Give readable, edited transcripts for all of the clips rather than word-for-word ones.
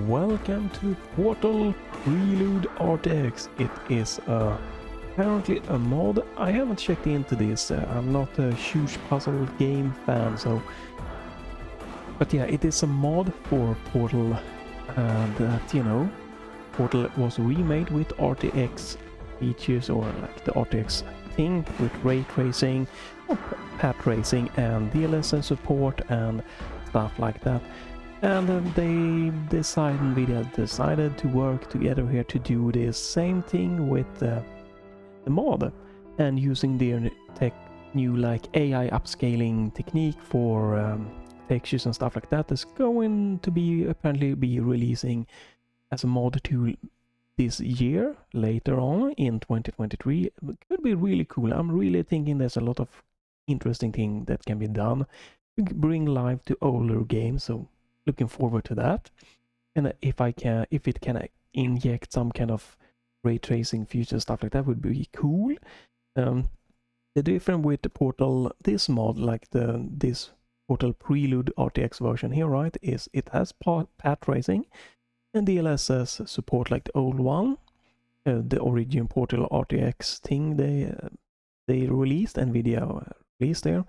Welcome to Portal Prelude RTX. It is apparently a mod. I haven't checked into this. I'm not a huge puzzle game fan, so... But yeah, it is a mod for Portal that, you know, Portal was remade with RTX features, or like the RTX thing, with ray tracing, or path tracing, and DLSS support and stuff like that. And Nvidia decided to work together here to do this same thing with the mod, and using their new like AI upscaling technique for textures and stuff like that is going to be apparently be releasing as a mod tool this year, later on in 2023. It could be really cool. I'm really thinking there's a lot of interesting thing that can be done to bring life to older games, so looking forward to that. And if it can inject some kind of ray tracing feature stuff like that, would be cool. The difference with the Portal, this mod, like this Portal Prelude RTX version here, right, is it has path tracing and DLSS support like the old one, the origin Portal RTX thing they released, Nvidia released there.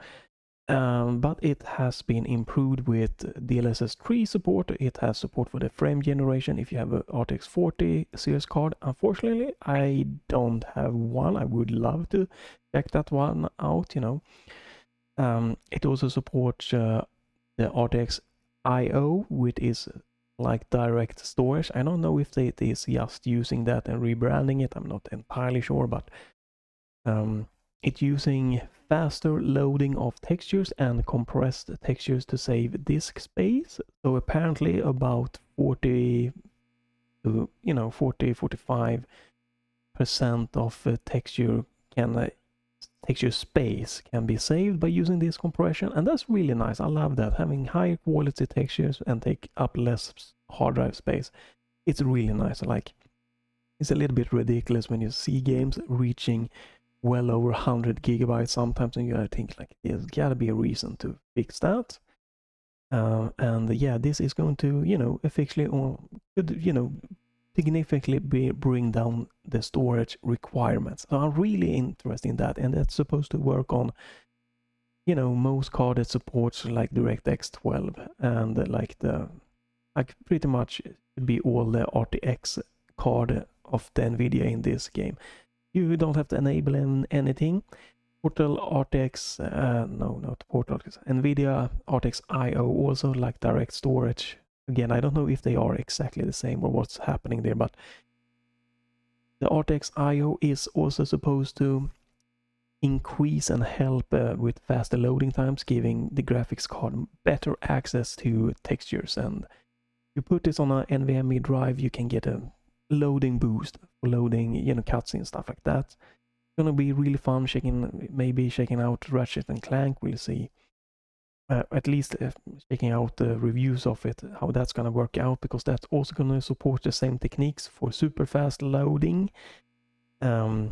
But it has been improved with DLSS 3 support. It has support for the frame generation if you have a RTX 40 series card. Unfortunately, I don't have one. I would love to check that one out, you know. It also supports the RTX IO, which is like direct storage. I don't know if it is just using that and rebranding it. I'm not entirely sure, but it's using faster loading of textures and compressed textures to save disk space. So apparently about 40 to 45% of texture space can be saved by using this compression, and that's really nice. I love that, having higher quality textures and take up less hard drive space. It's really nice. Like, it's a little bit ridiculous when you see games reaching well over 100 gigabytes sometimes, and you gotta think like there's gotta be a reason to fix that. And yeah, this is going to, you know, effectively, or could, you know, significantly bring down the storage requirements. So I'm really interested in that, and that's supposed to work on, you know, most cards that supports like DirectX 12, and like pretty much should be all the RTX card of the Nvidia in this game. You don't have to enable anything. Portal RTX, no, not Portal, Nvidia RTX IO also like direct storage. Again, I don't know if they are exactly the same or what's happening there, but the RTX IO is also supposed to increase and help with faster loading times, giving the graphics card better access to textures. And you put this on an NVMe drive, you can get a loading boost for loading, you know, cutscenes, stuff like that. It's gonna be really fun maybe checking out Ratchet and Clank. We'll see. At least checking out the reviews of it, how that's gonna work out, because that's also gonna support the same techniques for super fast loading. Go.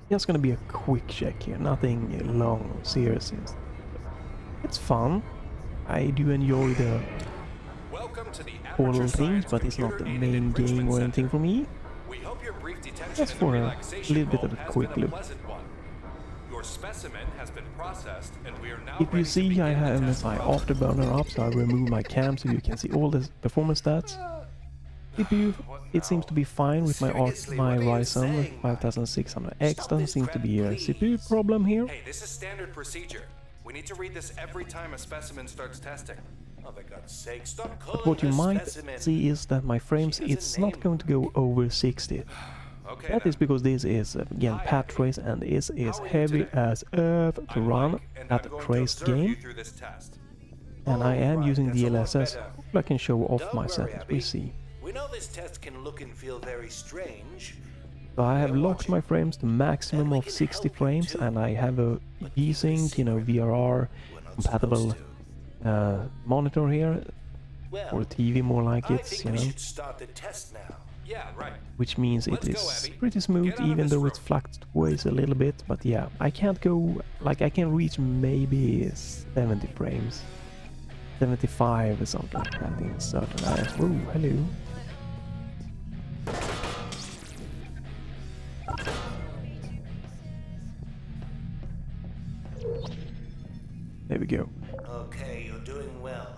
Just gonna be a quick check here, nothing long, serious. It's fun. I do enjoy the Portal things, but it's not the main game or anything for me. Just for a little bit of a quick look. If you see, I have MSI Afterburner up, so I remove my cam so you can see all the performance stats. CPU, it seems to be fine with my Ryzen 5600X. Doesn't seem to be a CPU problem here. Hey, this is standard procedure. We need to read this every time a specimen starts testing. Oh, for God's sake, stop calling What you might specimen. see is that my frames, it's not going to go over 60. Okay, that is because this is, again, path trace, and this is heavy as earth to run that traced game. And I am using DLSS. I can show off my settings. We see. We know this test can look and feel very strange. So I have locked my frames to maximum of 60 frames, and I have a G-Sync, you know, VRR compatible monitor here, or TV more like it's, you know. Yeah, right. which means it Let's go, is Abby. pretty smooth, Get out of even this though room. it fluctuates a little bit. But yeah, I can't go, like I can reach maybe 70 frames, 75 or something like that in certain areas. Oh, hello. There we go. Okay, you're doing well.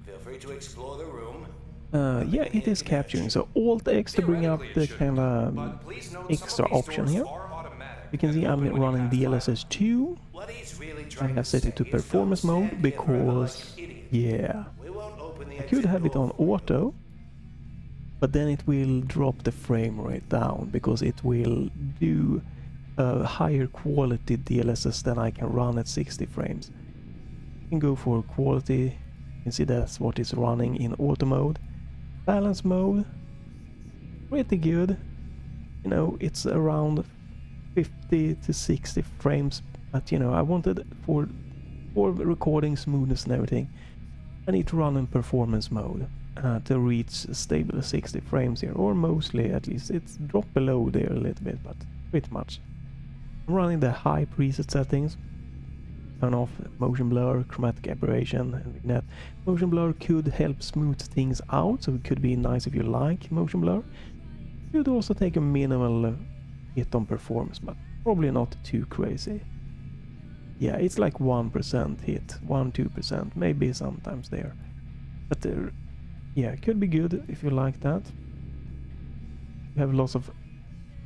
Feel free to explore the room. Yeah, it is capturing. So Alt X to bring up the kind of extra option here. You can see I'm running DLSS 2. What he's really I trying have to set it to say is performance don't mode stand here forever because, like an idiot. yeah, We won't open the I could exit have it door on for you. auto, but then it will drop the frame rate down because it will do a higher quality DLSS than I can run at 60 frames. You can go for quality. You can see that's what is running in auto mode. Balance mode, pretty good. You know, it's around 50 to 60 frames, but you know, I wanted for recording smoothness and everything, I need to run in performance mode to reach stable 60 frames here, or mostly at least. It's dropped below there a little bit, but pretty much. I'm running the high preset settings. Turn off motion blur, chromatic aberration, and vignette. Motion blur could help smooth things out, so it could be nice if you like motion blur. Could also take a minimal hit on performance, but probably not too crazy. Yeah, it's like 1% hit, 1-2%, maybe sometimes there. But yeah, it could be good if you like that. You have lots of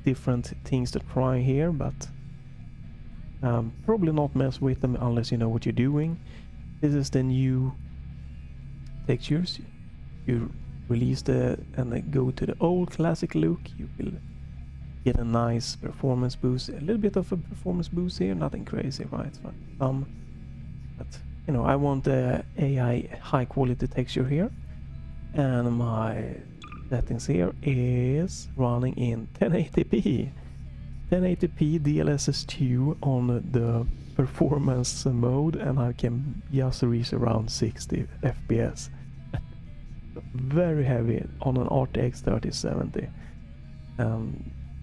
different things to try here, but probably not mess with them unless you know what you're doing. This is the new textures. You release and then go to the old classic look. You will get a nice performance boost, a little bit of a performance boost here, nothing crazy, right? But you know, I want the AI high quality texture here, and my settings here is running in 1080p. 1080p DLSS 2 on the performance mode, and I can just reach around 60 FPS. Very heavy on an RTX 3070.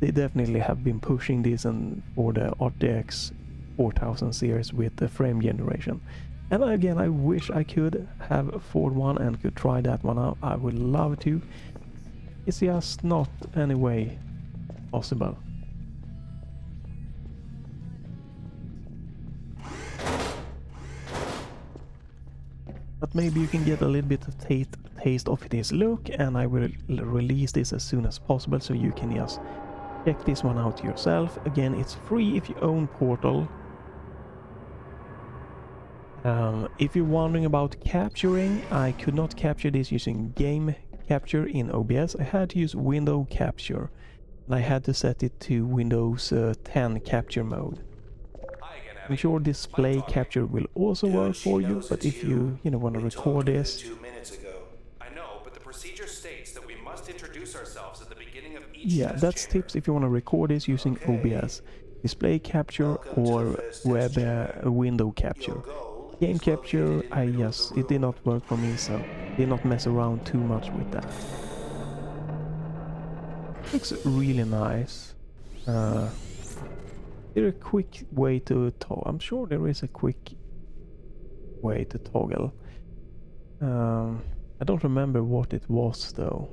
They definitely have been pushing this and for the RTX 4000 series with the frame generation. And again, I wish I could have afford one and could try that one out. I would love to. It's just not any way possible. But maybe you can get a little bit of taste of this look, and I will release this as soon as possible, so you can just check this one out yourself. Again, it's free if you own Portal. If you're wondering about capturing, I could not capture this using game capture in OBS. I had to use window capture, and I had to set it to Windows 10 capture mode. I'm sure display capture will also work for you, but if you want to record this. 2 minutes ago. I know, but the procedure states that we must introduce ourselves at the beginning of each Yeah, test that's chamber. tips if you want to record this using OBS. Display capture or web window capture. Game capture, it did not work for me, so did not mess around too much with that. Looks really nice. There a quick way to toggle? I'm sure there is a quick way to toggle. I don't remember what it was though.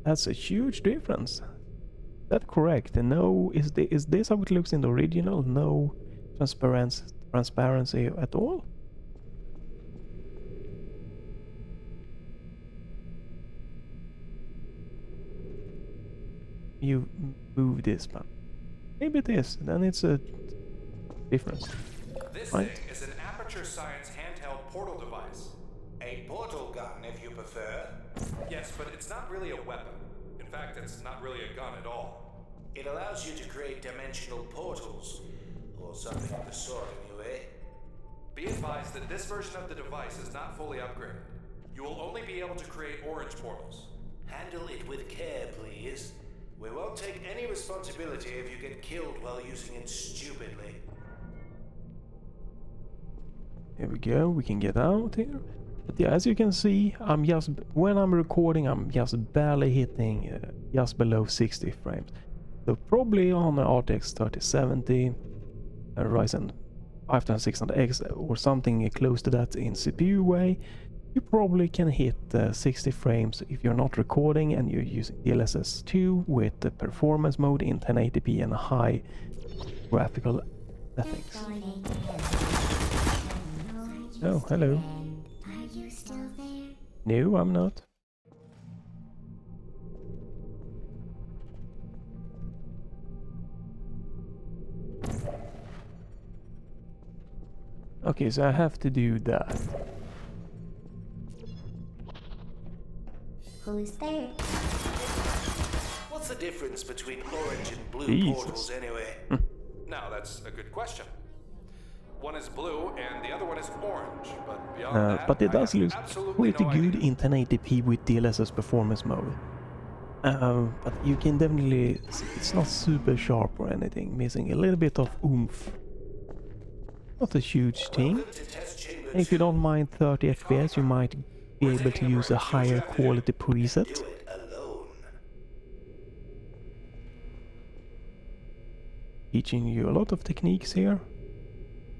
That's a huge difference. Is that correct? And no, is this how it looks in the original? No transparency at all? You move this, but maybe it is. Then it's a difference. This Right. thing is an Aperture Science handheld portal device. A portal gun, if you prefer. Yes, but it's not really a weapon. In fact, it's not really a gun at all. It allows you to create dimensional portals, or something of the sort anyway. Be advised that this version of the device is not fully upgraded. You will only be able to create orange portals. Handle it with care, please. We won't take any responsibility if you get killed while using it stupidly. Here we go, we can get out here. But yeah, as you can see, when I'm recording, I'm just barely hitting just below 60 frames. So probably on the RTX 3070, Ryzen 5600X or something close to that in CPU way, you probably can hit 60 frames if you're not recording and you're using DLSS 2 with the performance mode in 1080p and high graphical settings. Oh, hello. Are you still there? No, I'm not. Okay, so I have to do that. Who's there? What's the difference between orange and blue Jesus. portals anyway? Now, that's a good question. One is blue and the other one is orange, but beyond that, but it I does have look absolutely pretty no good idea. in 1080p with DLSS performance mode. But you can definitely... It's not super sharp or anything, missing a little bit of oomph. Not a huge thing. Welcome to test chamber If you 2. don't mind 30 FPS, you might be able to use a higher quality preset. Do it alone. Teaching you a lot of techniques here.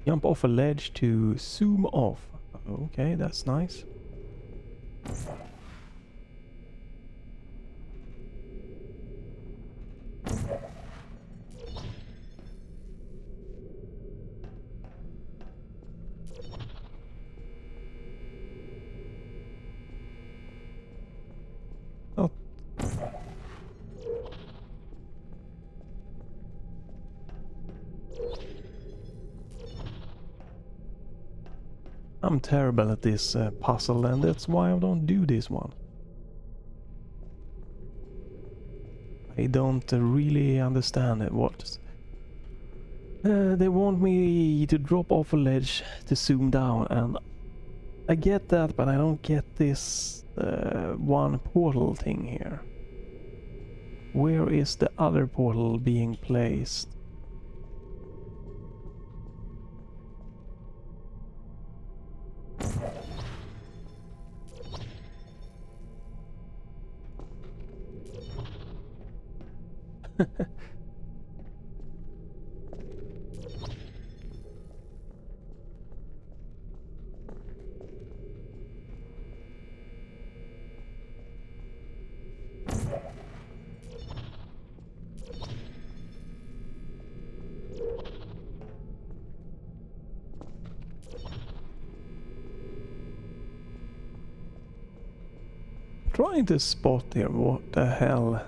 Jump off a ledge to zoom off. Okay, that's nice. Oh. I'm terrible at this puzzle, and that's why I don't do this one. I don't really understand it. What they want me to drop off a ledge to zoom down, and I get that, but I don't get this one portal thing here. Where is the other portal being placed? Trying to spot here, what the hell?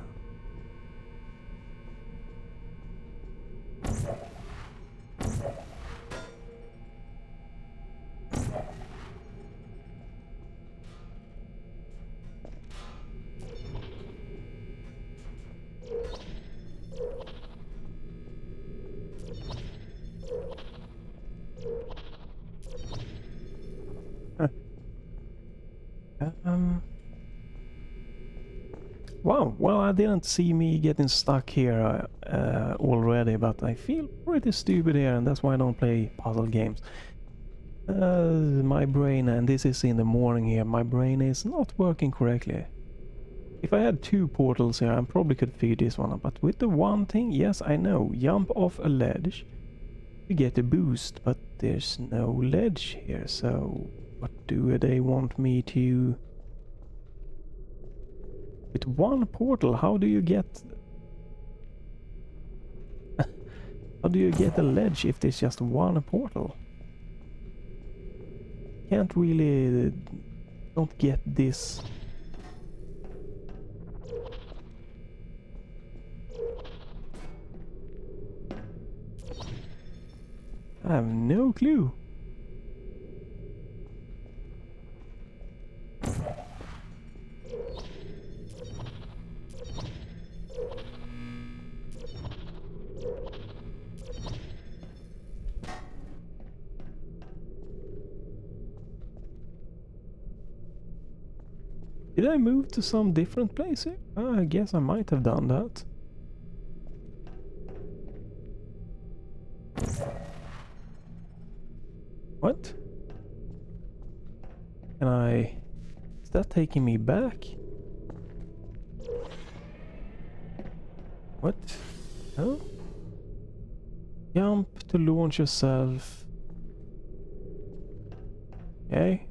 Wow, well, I didn't see me getting stuck here already, but I feel pretty stupid here, and that's why I don't play puzzle games. My brain, and this is in the morning here, my brain is not working correctly. If I had two portals here, I probably could figure this one out, but with the one thing, yes, I know, jump off a ledge to get a boost, but there's no ledge here, so what do they want me to... With one portal, how do you get... How do you get a ledge if there's just one portal? Can't really... Don't get this. I have no clue. Did I move to some different place here? I guess I might have done that. What? Can I... Is that taking me back? What? Oh? Jump to launch yourself. Okay.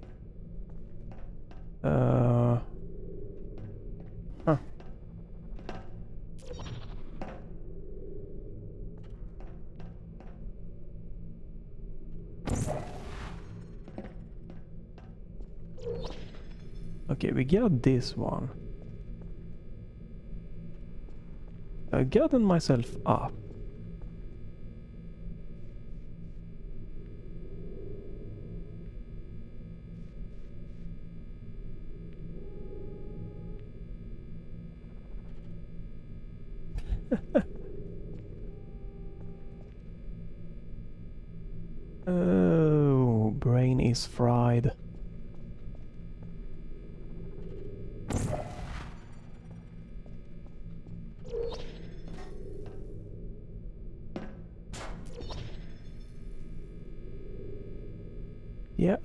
Huh. Okay, we got this one. I've gotten myself up. Oh, brain is fried. Yeah,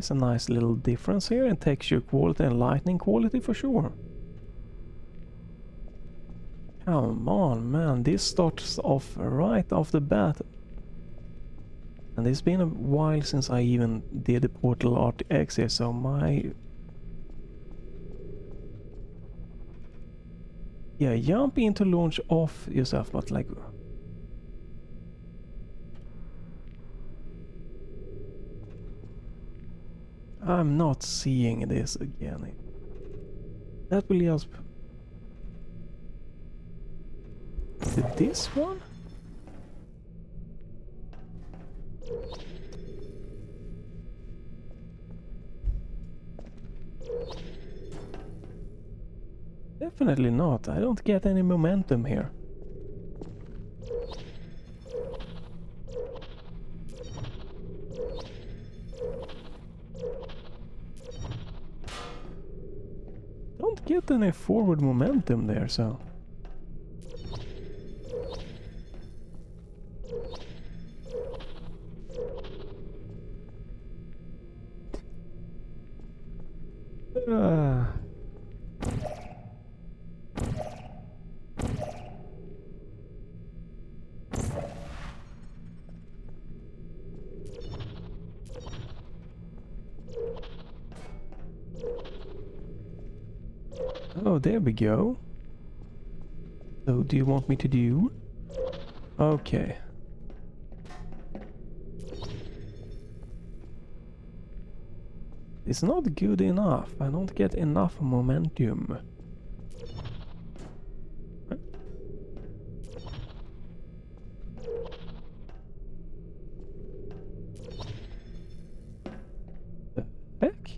It's a nice little difference here in texture quality and lighting quality for sure. Come on, man, this starts off right off the bat. And it's been a while since I even did the Prelude RTX here, so my... Yeah, jump into launch off yourself, but like... I'm not seeing this again. That will just... Is it this one? Definitely not. I don't get any momentum here. Don't get any forward momentum there, so... Oh, there we go. So, do you want me to do? Okay. It's not good enough. I don't get enough momentum. The heck?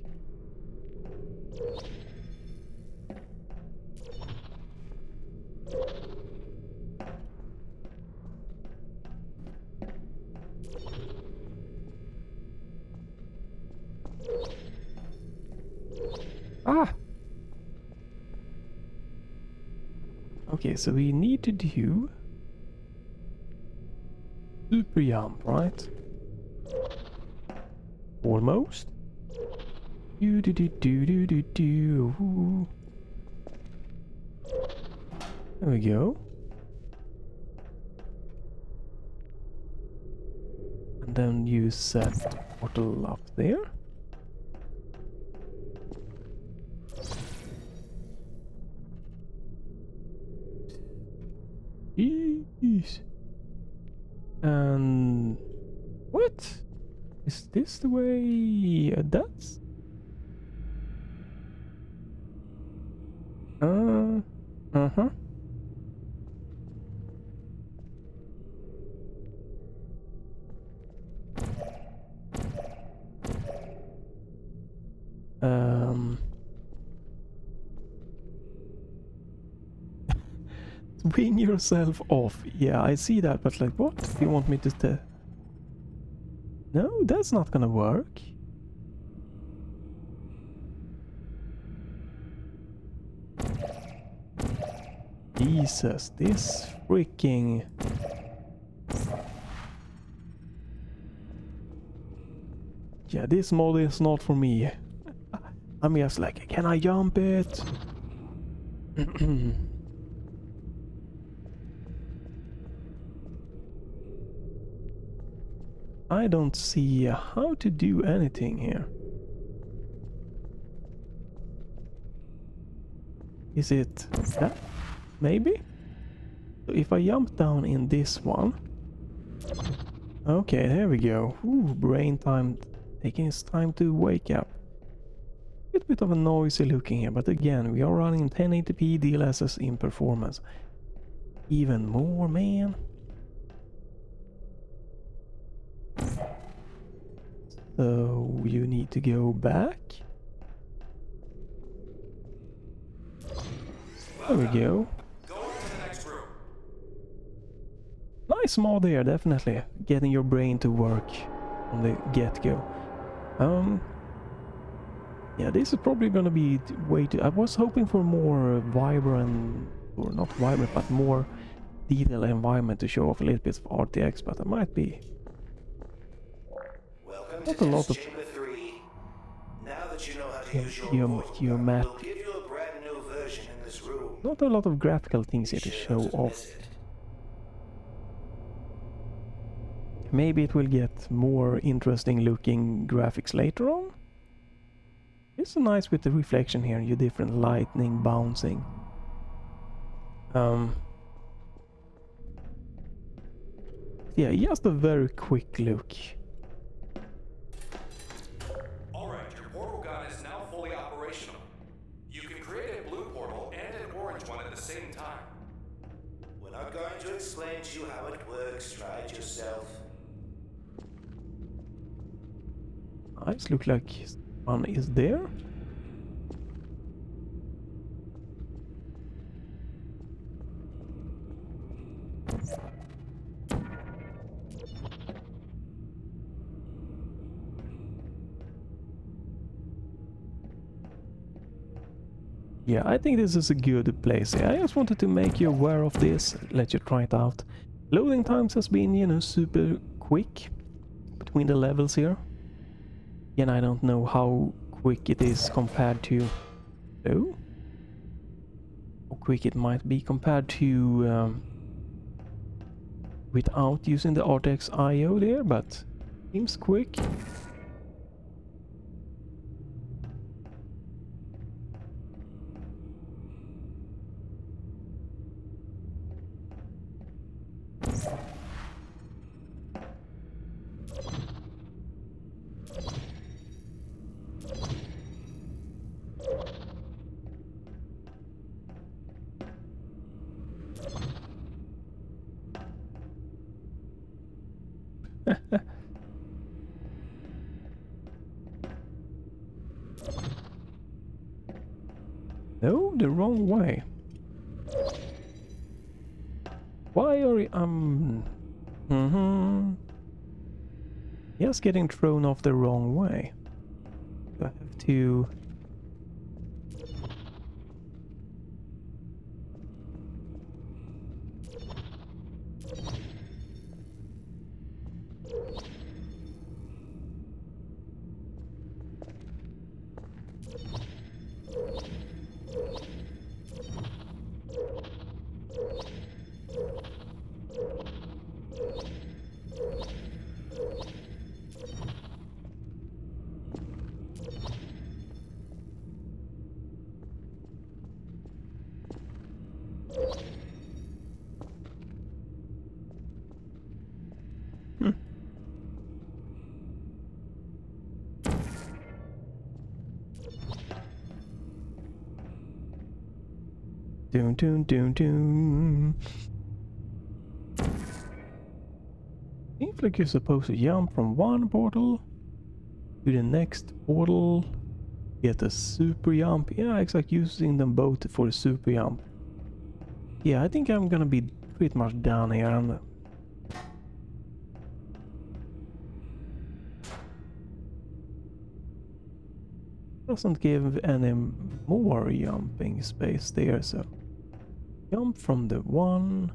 Ah! Okay, so we need to do super jump, right? Almost. Do do do do do do do. There we go. And then you set the portal up there. Jeez. And what? Is this the way that's? Uh-huh. Swing yourself off. Yeah, I see that, but like, what? Do you want me to... No, that's not gonna work. Jesus, this freaking... Yeah, this mod is not for me. I'm just like, can I jump it? I don't see how to do anything here. Is it that? Maybe? So if I jump down in this one... Okay, there we go. Ooh, brain time. Taking its time to wake up. A bit of a noisy looking here, but again, we are running 1080p DLSS in performance. Even more, man. So you need to go back. There we go. Go on to the next room. Nice mod there, definitely. Getting your brain to work from the get-go. Yeah, this is probably gonna be way too... I was hoping for more vibrant, or not vibrant, but more detailed environment to show off a little bit of RTX, but it might be... Welcome Not to a lot test of... chamber 3. Now that you know how to use your voice, geomat... we'll give you a brand new version in this room. Not a lot of graphical things here to show off. Miss it. Maybe it will get more interesting looking graphics later on. It's so nice with the reflection here, your different lightning bouncing. Yeah, just a very quick look. Alright, your portal gun is now fully operational. You can create a blue portal and an orange one at the same time. We're not going to explain to you how it works. Try it yourself. Nice, look like one is there. Yeah, I think this is a good place here. I just wanted to make you aware of this, let you try it out. Loading times has been, you know, super quick between the levels here. Again, I don't know how quick it is compared to... Oh? How quick it might be compared to... without using the RTX IO there, but seems quick. No, the wrong way. Why are you... Just getting thrown off the wrong way. I have to... Doon, doon, doon, doon. Seems like you're supposed to jump from one portal to the next portal, get a super jump. Yeah, it's like using them both for a super jump. Yeah, I think I'm gonna be pretty much down here. And doesn't give any more jumping space there, so Jump from the one.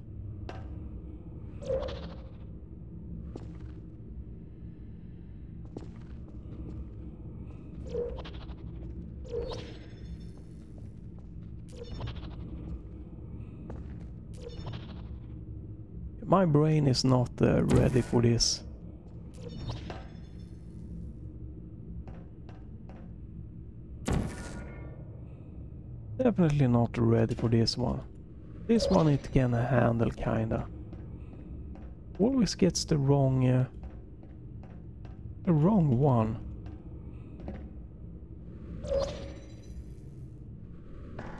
My brain is not ready for this. Definitely not ready for this one. This one it can handle kinda. Always gets the wrong one.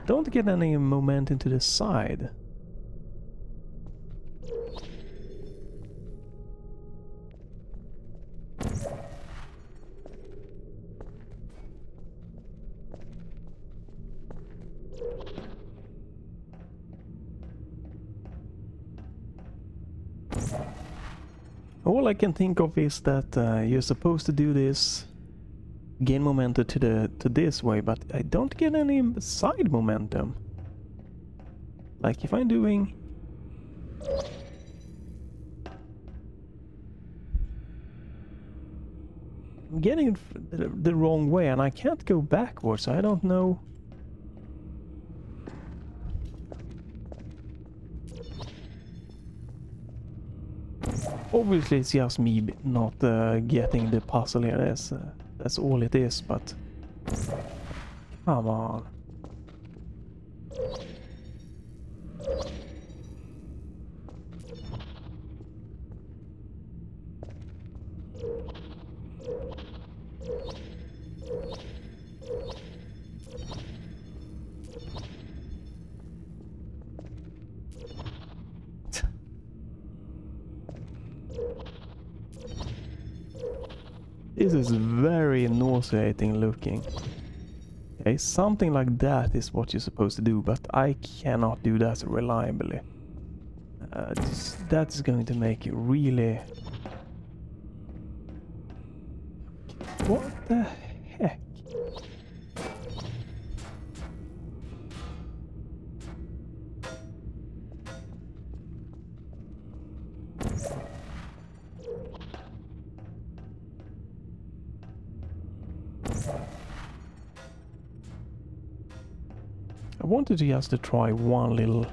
Don't get any momentum to the side. All I can think of is that you're supposed to do this, gain momentum to this way, but I don't get any side momentum. Like if I'm doing... I'm getting it the wrong way and I can't go backwards, I don't know. Obviously it's just me not getting the puzzle here, that's all it is, but... Come on. This is very nauseating looking. Okay, something like that is what you're supposed to do, but I cannot do that reliably. That's going to make it really... What the heck? I wanted to just to try one little...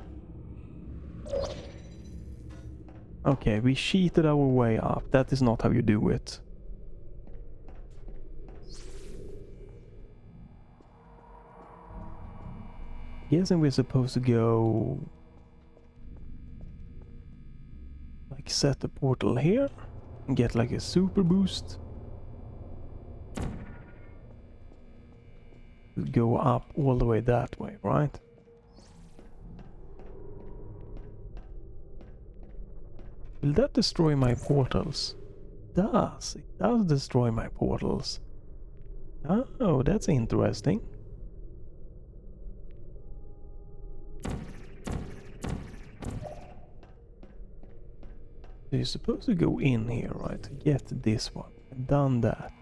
Okay, we cheated our way up. That is not how you do it. Guessing we're supposed to go... Like set the portal here and get like a super boost. Go up all the way that way, right? Will that destroy my portals? It does destroy my portals. Oh, that's interesting. So you're supposed to go in here, right? To get this one. I've done that.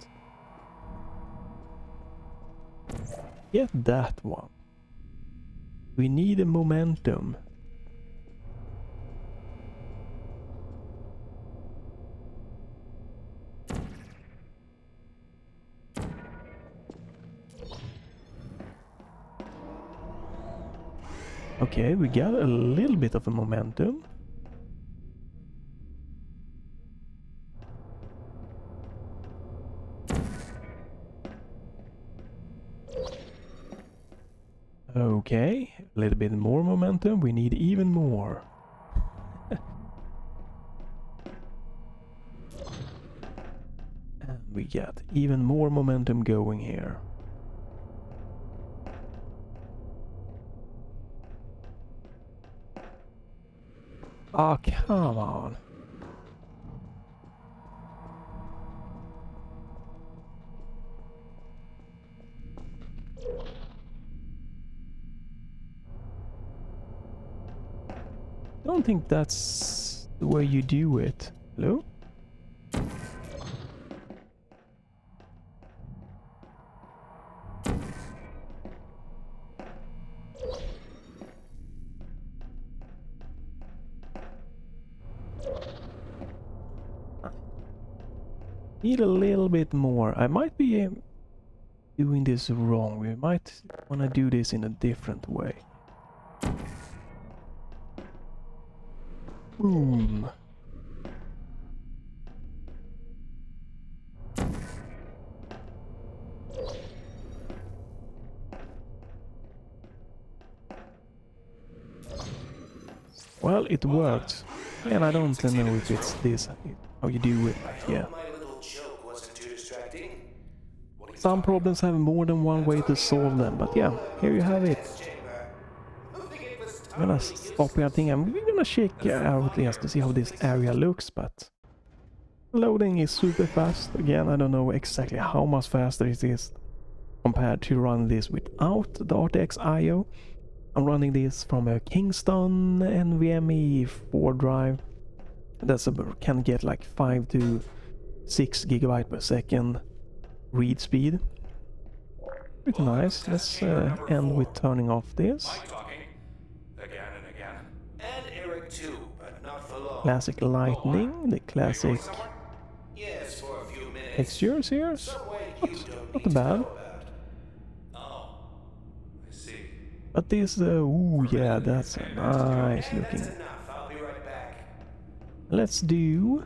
Get that one. We need a momentum. Okay, we got a little bit of a momentum. Okay, a little bit more momentum. We need even more. And we got even more momentum going here. Ah, come on. Don't think that's the way you do it. Hello? Need a little bit more. I might be doing this wrong. We might want to do this in a different way. Boom. Well, it worked. And I don't know if it's this, how you do it, but yeah. My little joke wasn't too distracting. Some problems have more than one way to solve them, but yeah, here you have it. I'm gonna stop here. I think I'm gonna check out just to see how this area looks, but loading is super fast. Again, I don't know exactly how much faster it is compared to run this without the RTX IO. I'm running this from a Kingston NVMe 4 drive. That's can get like 5 to 6 gigabyte per second read speed. Pretty nice. Let's end with turning off this. Again and again. And Eric too, but not for long. Classic lighting, the classic Yes, for a few minutes. textures here. Not bad. Oh, I see. But this, ooh, yeah, that's a nice looking. That's enough. I'll be right back. Let's do,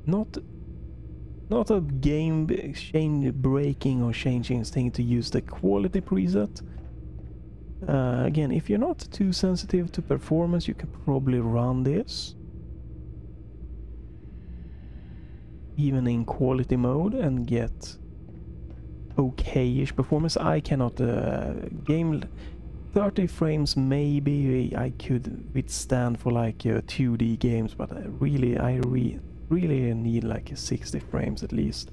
not a game breaking or changing thing to use the quality preset. Again, if you're not too sensitive to performance, you can probably run this even in quality mode and get okay-ish performance. I cannot game 30 frames maybe I could withstand for like 2D games, but I really need like 60 frames at least.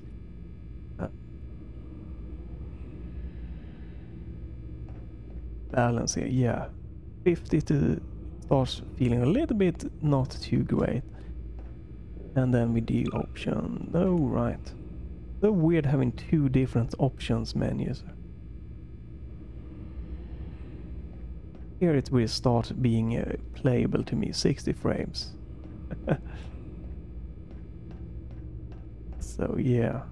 Balance here, yeah, 50 to starts feeling a little bit not too great. And then we do option, no, right. So weird having two different options menus. Here it will start being playable to me, 60 frames. So yeah.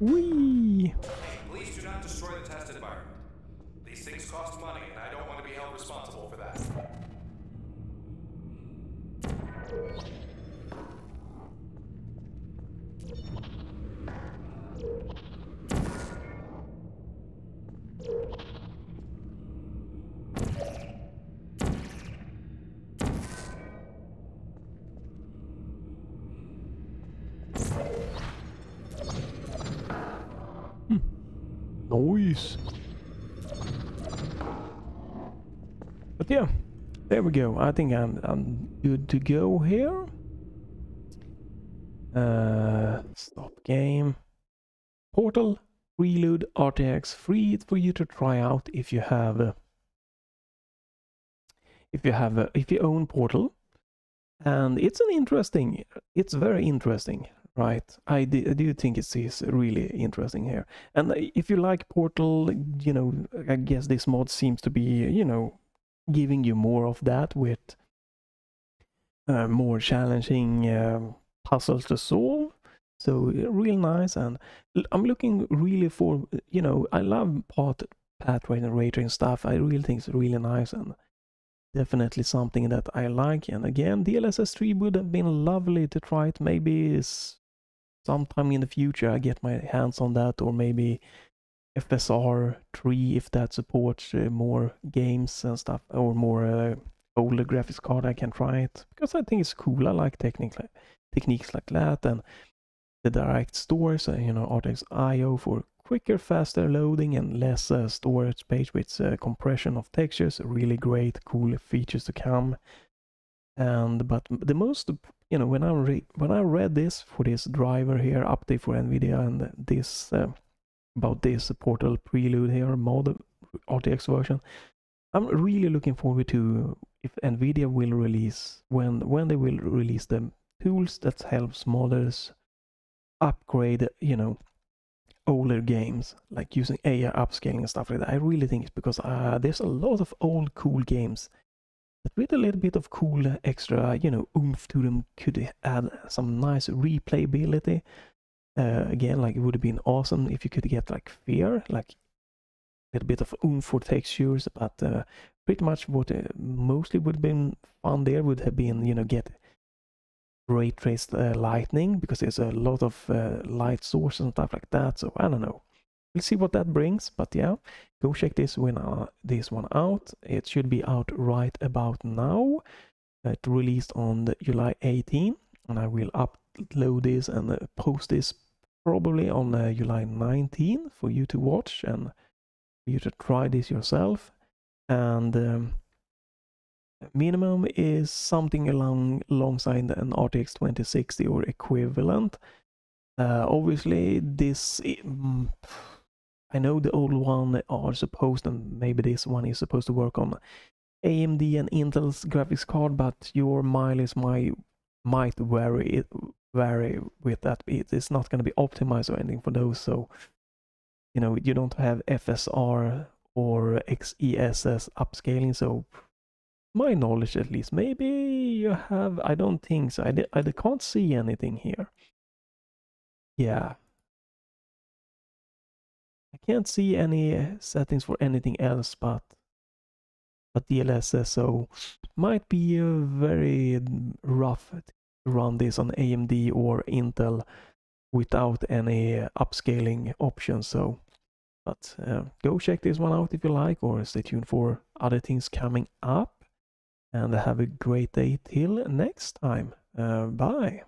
Whee! Please do not destroy the test environment. These things cost money, and I don't want to be held responsible for that. Nice. But yeah, there we go. I think I'm good to go here. Stop game. Portal Prelude RTX, free for you to try out if you have if you own Portal. And it's very interesting. Right, I do think it is really interesting here. And if you like Portal, you know, I guess this mod seems to be, you know, giving you more of that with more challenging puzzles to solve. So real nice, and I'm looking really for, you know, I love path generator and stuff. I really think it's really nice and definitely something that I like. And again, DLSS 3 would have been lovely to try it. Maybe sometime in the future I get my hands on that, or maybe FSR 3 if that supports more games and stuff, or more older graphics card. I can try it because I think it's cool. I like techniques like that, and the direct stores, you know, RTX IO for quicker, faster loading and less storage space with compression of textures. Really great, cool features to come. And but the most, you know, when I read this for this driver here, update for Nvidia, and this about this Portal Prelude here mod RTX version, I'm really looking forward to if Nvidia will release when they will release the tools that helps modders upgrade, you know, older games, like using AI upscaling and stuff like that. I really think it's because there's a lot of old cool games that with a little bit of cool extra, you know, oomph to them could add some nice replayability. Again, like it would have been awesome if you could get like Fear, like a little bit of oomph for textures, but pretty much what mostly would have been fun there would have been, you know, get ray traced lightning, because there's a lot of light sources and stuff like that. So I don't know. We'll see what that brings, but yeah, go check this one out. It should be out right about now. It released on the July 18, and I will upload this and post this probably on July 19 for you to watch and for you to try this yourself. And minimum is something alongside an RTX 2060 or equivalent. Obviously, this I know the old one are supposed, and maybe this one is supposed to work on AMD and Intel's graphics card, but your mileage might vary with that. It is not going to be optimized or anything for those, so you know you don't have FSR or XESS upscaling. So my knowledge, at least, maybe you have. I don't think so. I can't see anything here. Yeah, I can't see any settings for anything else but DLSS, so might be very rough to run this on AMD or Intel without any upscaling options. So, but go check this one out if you like, or stay tuned for other things coming up. And have a great day till next time. Bye.